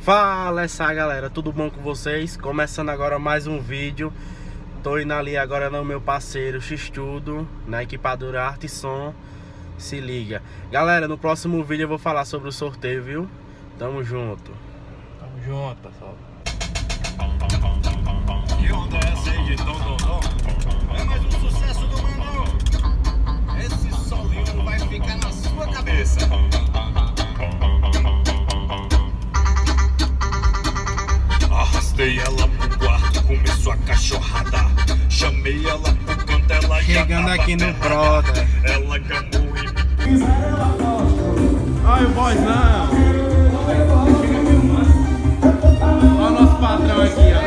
Fala essa galera, tudo bom com vocês? Começando agora mais um vídeo. Tô indo ali agora no meu parceiro X-Tudo, na equipadora Arte e Som. Se liga. Galera, no próximo vídeo eu vou falar sobre o sorteio, viu? Tamo junto. Tamo junto, pessoal. E onda é essa aí de Dom? É mais um sucesso do mano. Esse solinho vai ficar na sua cabeça. Arrastei ela pro quarto, começou a cachorrada. Chamei ela pro canto, ela chegando já aqui no brother. Ela gamou e me... Ai, o boys não. Olha o nosso patrão aqui, ó.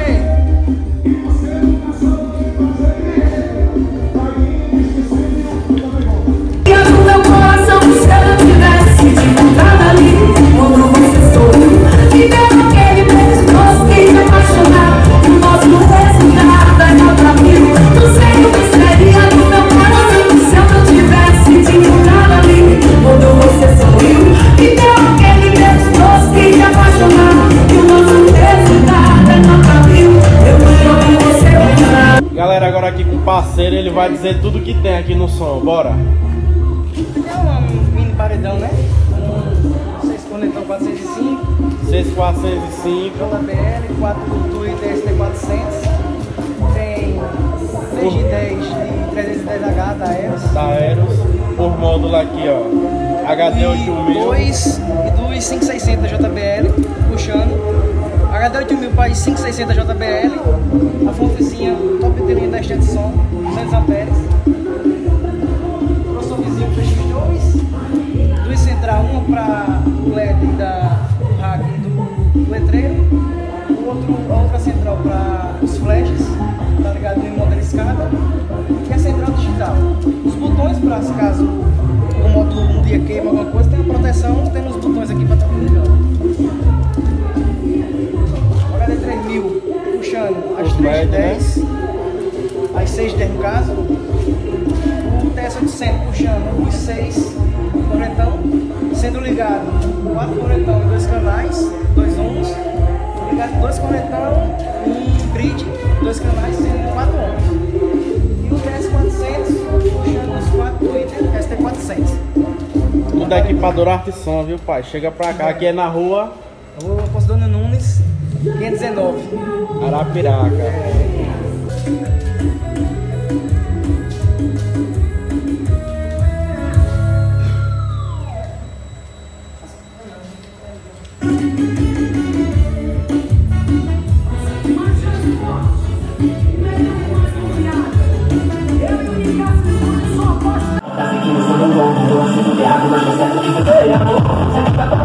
Galera, agora aqui com o parceiro, ele vai dizer tudo que tem aqui no som, bora! É um mini paredão, né? 6 conectão 405, 6405, JBL, 4 Twitter ST400, tem 610 de 310H da Eros, por módulo aqui, ó, HD 8000, 2 5660 JBL, puxando, HD 8000 para 5660 JBL, a fontezinha top de linha da estante de som, 200 amperes, crossoverzinho PX2, 2 central, uma para o LED do rack do letreiro, a outra central para os flashes, tá ligado, no modelo escada, e a central digital. Os botões, para se caso o módulo um dia queima alguma coisa, tem uma proteção, tem os botões aqui para estar melhor. HD 3000 puxando as 310, as 610 no caso, o TS800 puxando os 6 corretão, sendo ligado 4 corretão em 2 canais, 2 ohms, ligado 2 corretão em grid, 2 canais sendo 4 ohms, e o TS400 puxando os 4 Twitter ST400. tudo da equipadora Arte e Som, viu pai? Chega pra cá, aqui é na rua Conselheiro Nunes 519, Arapiraca. Tá sentindo sobre o ombro, assim, de água, mas você é